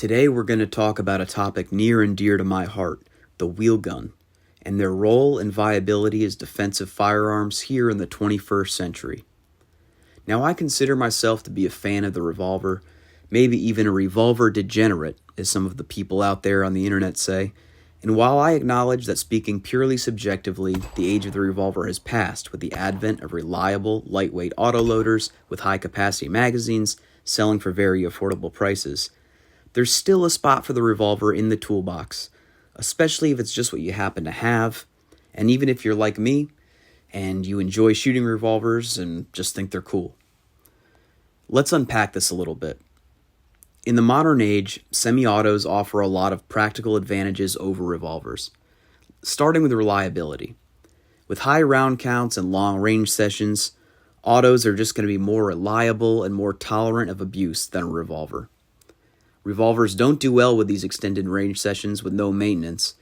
Today we're going to talk about a topic near and dear to my heart, the wheelgun, and their role and viability as defensive firearms here in the 21st century. Now, I consider myself to be a fan of the revolver, maybe even a revolver degenerate, as some of the people out there on the internet say, and while I acknowledge that speaking purely subjectively, the age of the revolver has passed with the advent of reliable, lightweight autoloaders with high-capacity magazines selling for very affordable prices, there's still a spot for the revolver in the toolbox, especially if it's just what you happen to have, and even if you're like me, and you enjoy shooting revolvers and just think they're cool. Let's unpack this a little bit. In the modern age, semi-autos offer a lot of practical advantages over revolvers, starting with reliability. With high round counts and long range sessions, autos are just going to be more reliable and more tolerant of abuse than a revolver. Revolvers don't do well with these extended range sessions with no maintenance.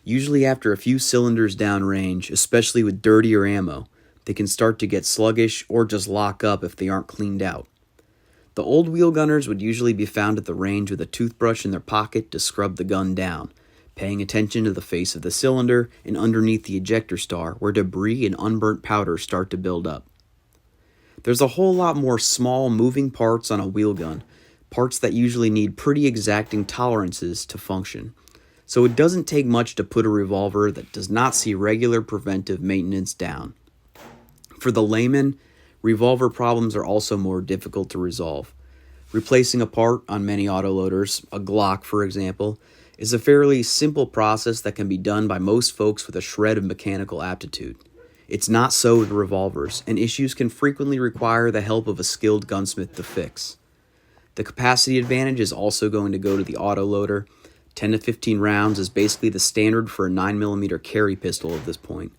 Usually after a few cylinders downrange, especially with dirtier ammo, they can start to get sluggish or just lock up if they aren't cleaned out. The old wheel gunners would usually be found at the range with a toothbrush in their pocket to scrub the gun down, paying attention to the face of the cylinder and underneath the ejector star where debris and unburnt powder start to build up. There's a whole lot more small moving parts on a wheel gun, parts that usually need pretty exacting tolerances to function. So it doesn't take much to put a revolver that does not see regular preventive maintenance down. For the layman, revolver problems are also more difficult to resolve. Replacing a part on many autoloaders, a Glock for example, is a fairly simple process that can be done by most folks with a shred of mechanical aptitude. It's not so with revolvers, and issues can frequently require the help of a skilled gunsmith to fix. The capacity advantage is also going to go to the autoloader. 10 to 15 rounds is basically the standard for a 9mm carry pistol at this point.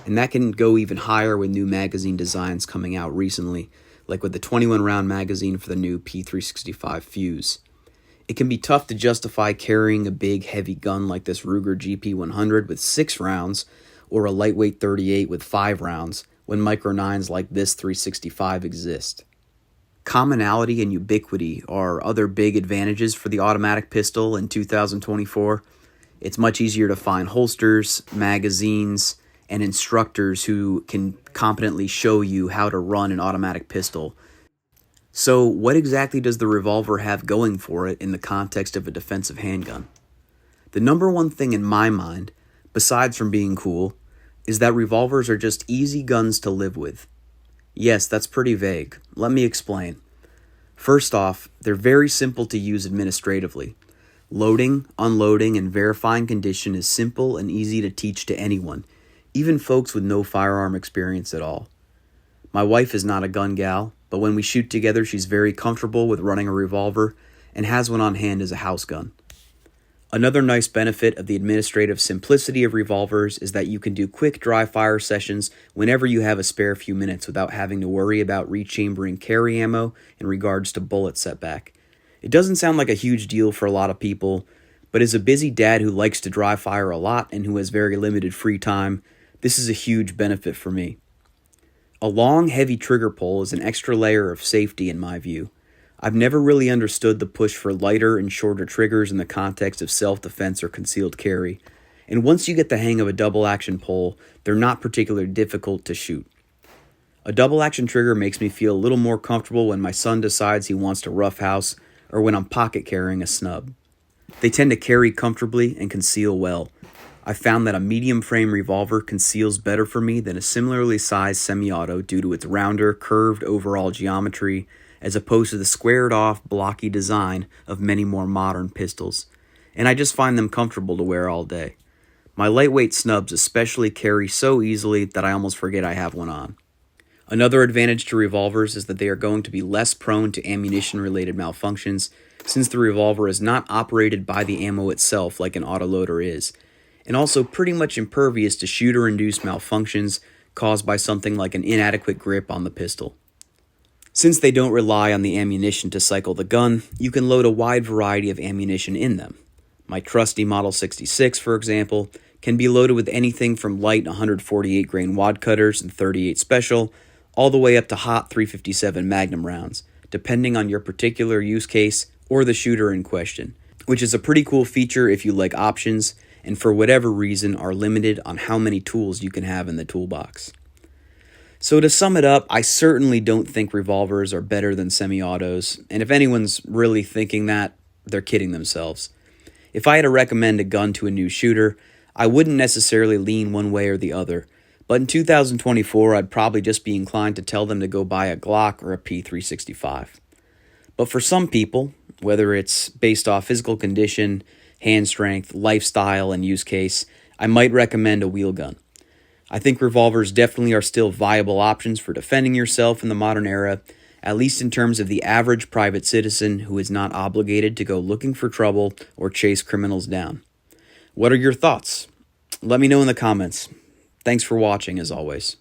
And that can go even higher with new magazine designs coming out recently, like with the 21-round magazine for the new P365 Fuse. It can be tough to justify carrying a big, heavy gun like this Ruger GP100 with 6 rounds, or a lightweight 38 with 5 rounds, when Micro 9s like this 365 exist. Commonality and ubiquity are other big advantages for the automatic pistol in 2024. It's much easier to find holsters, magazines, and instructors who can competently show you how to run an automatic pistol. So what exactly does the revolver have going for it in the context of a defensive handgun? The number one thing in my mind, besides from being cool, is that revolvers are just easy guns to live with. Yes, that's pretty vague. Let me explain. First off, they're very simple to use administratively. Loading, unloading, and verifying condition is simple and easy to teach to anyone, even folks with no firearm experience at all. My wife is not a gun gal, but when we shoot together, she's very comfortable with running a revolver and has one on hand as a house gun. Another nice benefit of the administrative simplicity of revolvers is that you can do quick dry fire sessions whenever you have a spare few minutes without having to worry about rechambering carry ammo in regards to bullet setback. It doesn't sound like a huge deal for a lot of people, but as a busy dad who likes to dry fire a lot and who has very limited free time, this is a huge benefit for me. A long, heavy trigger pull is an extra layer of safety in my view. I've never really understood the push for lighter and shorter triggers in the context of self-defense or concealed carry, and once you get the hang of a double-action pull, they're not particularly difficult to shoot. A double-action trigger makes me feel a little more comfortable when my son decides he wants to roughhouse or when I'm pocket carrying a snub. They tend to carry comfortably and conceal well. I found that a medium frame revolver conceals better for me than a similarly sized semi-auto due to its rounder, curved overall geometry, as opposed to the squared off, blocky design of many more modern pistols, and I just find them comfortable to wear all day. My lightweight snubs especially carry so easily that I almost forget I have one on. Another advantage to revolvers is that they are going to be less prone to ammunition-related malfunctions, since the revolver is not operated by the ammo itself like an autoloader is, and also pretty much impervious to shooter-induced malfunctions caused by something like an inadequate grip on the pistol. Since they don't rely on the ammunition to cycle the gun, you can load a wide variety of ammunition in them. My trusty Model 66, for example, can be loaded with anything from light 148 grain wad cutters and 38 special, all the way up to hot 357 Magnum rounds, depending on your particular use case or the shooter in question. which is a pretty cool feature if you like options and for whatever reason are limited on how many tools you can have in the toolbox. So to sum it up, I certainly don't think revolvers are better than semi-autos, and if anyone's really thinking that, they're kidding themselves. If I had to recommend a gun to a new shooter, I wouldn't necessarily lean one way or the other, but in 2024, I'd probably just be inclined to tell them to go buy a Glock or a P365. But for some people, whether it's based off physical condition, hand strength, lifestyle, and use case, I might recommend a wheelgun. I think revolvers definitely are still viable options for defending yourself in the modern era, at least in terms of the average private citizen who is not obligated to go looking for trouble or chase criminals down. What are your thoughts? Let me know in the comments. Thanks for watching, as always.